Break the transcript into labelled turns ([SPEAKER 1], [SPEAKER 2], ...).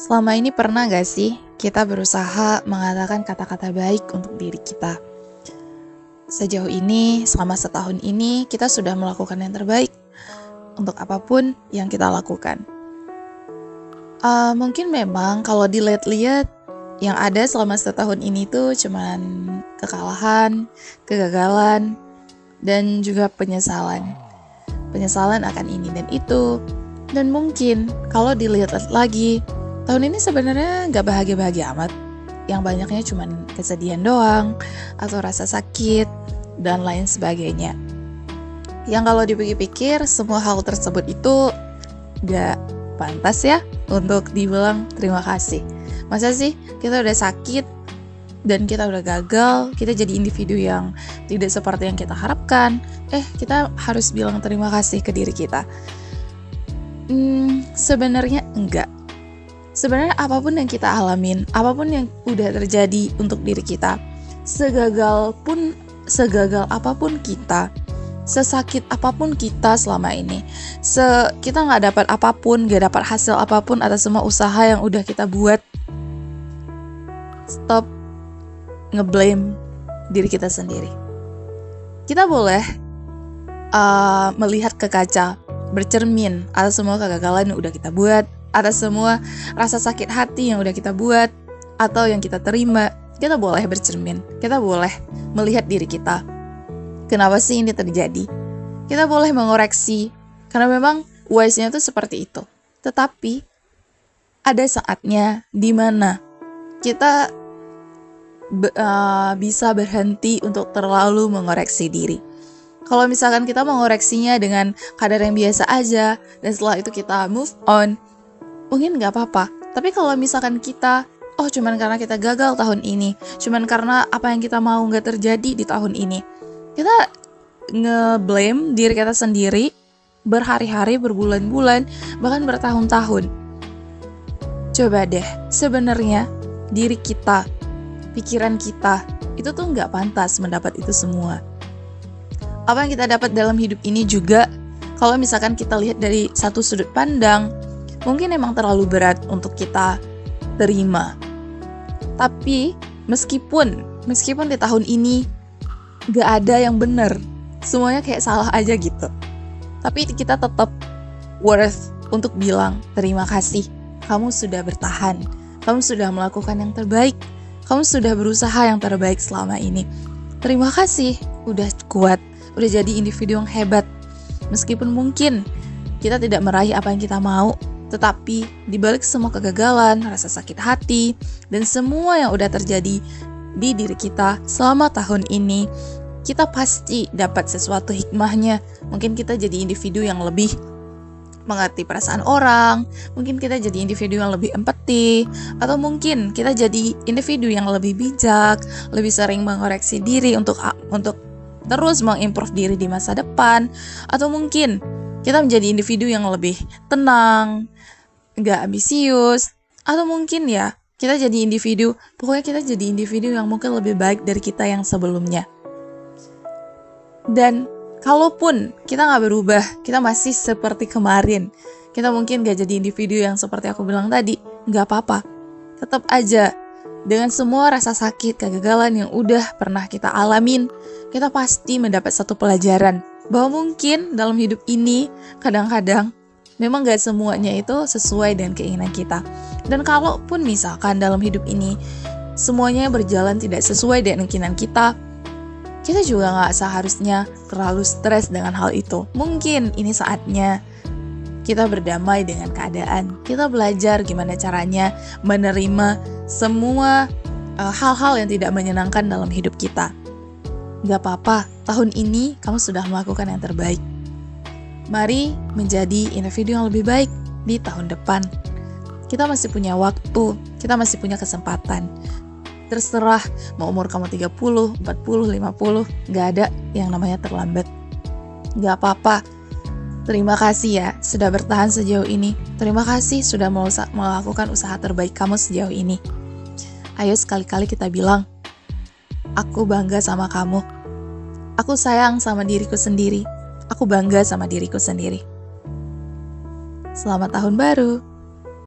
[SPEAKER 1] Selama ini pernah gak sih kita berusaha mengatakan kata-kata baik untuk diri kita? Sejauh ini, selama setahun ini, kita sudah melakukan yang terbaik untuk apapun yang kita lakukan. Mungkin memang kalau dilihat-lihat, yang ada selama setahun ini tuh cuman kekalahan, kegagalan, dan juga penyesalan. Penyesalan akan ini dan itu. Dan mungkin kalau dilihat lagi, tahun ini sebenarnya gak bahagia-bahagia amat. Yang banyaknya cuma kesedihan doang, atau rasa sakit, dan lain sebagainya. Yang kalau dipikir-pikir, semua hal tersebut itu gak pantas ya untuk dibilang terima kasih. Masa sih kita udah sakit, dan kita udah gagal, kita jadi individu yang tidak seperti yang kita harapkan, kita harus bilang terima kasih ke diri kita. Sebenarnya enggak. Sebenarnya apapun yang kita alamin, apapun yang udah terjadi untuk diri kita, segagal apapun kita, sesakit apapun kita selama ini, kita nggak dapat apapun, nggak dapat hasil apapun atas semua usaha yang udah kita buat, stop ngeblame diri kita sendiri. Kita boleh melihat ke kaca, bercermin atas semua kegagalan yang udah kita buat, atas semua rasa sakit hati yang udah kita buat atau yang kita terima. Kita boleh bercermin, kita boleh melihat diri kita. Kenapa sih ini terjadi? Kita boleh mengoreksi, karena memang wise-nya tuh seperti itu. Tetapi ada saatnya di mana kita bisa berhenti untuk terlalu mengoreksi diri. Kalau misalkan kita mengoreksinya dengan kadar yang biasa aja, dan setelah itu kita move on, mungkin gak apa-apa. Tapi kalau misalkan kita, cuman karena kita gagal tahun ini, cuman karena apa yang kita mau gak terjadi di tahun ini, kita nge-blame diri kita sendiri berhari-hari, berbulan-bulan, bahkan bertahun-tahun. Coba deh, sebenarnya diri kita, pikiran kita, itu tuh gak pantas mendapat itu semua. Apa yang kita dapat dalam hidup ini juga, kalau misalkan kita lihat dari satu sudut pandang, mungkin emang terlalu berat untuk kita terima. Tapi meskipun di tahun ini gak ada yang benar, semuanya kayak salah aja gitu, tapi kita tetap worth untuk bilang terima kasih. Kamu sudah bertahan, kamu sudah melakukan yang terbaik, kamu sudah berusaha yang terbaik selama ini. Terima kasih, udah kuat, udah jadi individu yang hebat. Meskipun mungkin kita tidak meraih apa yang kita mau, tetapi di balik semua kegagalan, rasa sakit hati, dan semua yang udah terjadi di diri kita selama tahun ini, kita pasti dapat sesuatu hikmahnya. Mungkin kita jadi individu yang lebih mengerti perasaan orang, mungkin kita jadi individu yang lebih empati, atau mungkin kita jadi individu yang lebih bijak, lebih sering mengoreksi diri untuk terus mengimprove diri di masa depan, atau mungkin kita menjadi individu yang lebih tenang, gak ambisius, atau mungkin ya kita jadi individu yang mungkin lebih baik dari kita yang sebelumnya. Dan kalaupun kita gak berubah, kita masih seperti kemarin, kita mungkin gak jadi individu yang seperti aku bilang tadi, gak apa-apa. Tetap aja, dengan semua rasa sakit, kegagalan yang udah pernah kita alamin, kita pasti mendapat satu pelajaran, bahwa mungkin dalam hidup ini, kadang-kadang, memang gak semuanya itu sesuai dengan keinginan kita. Dan kalaupun misalkan dalam hidup ini, semuanya berjalan tidak sesuai dengan keinginan kita juga gak seharusnya terlalu stres dengan hal itu. Mungkin ini saatnya kita berdamai dengan keadaan. Kita belajar gimana caranya menerima semua hal-hal yang tidak menyenangkan dalam hidup kita. Gak apa-apa, tahun ini kamu sudah melakukan yang terbaik. Mari menjadi individu yang lebih baik di tahun depan. Kita masih punya waktu, kita masih punya kesempatan. Terserah mau umur kamu 30, 40, 50, gak ada yang namanya terlambat. Gak apa-apa. Terima kasih ya sudah bertahan sejauh ini. Terima kasih sudah melakukan usaha terbaik kamu sejauh ini. Ayo sekali-kali kita bilang, aku bangga sama kamu. Aku sayang sama diriku sendiri. Aku bangga sama diriku sendiri. Selamat tahun baru.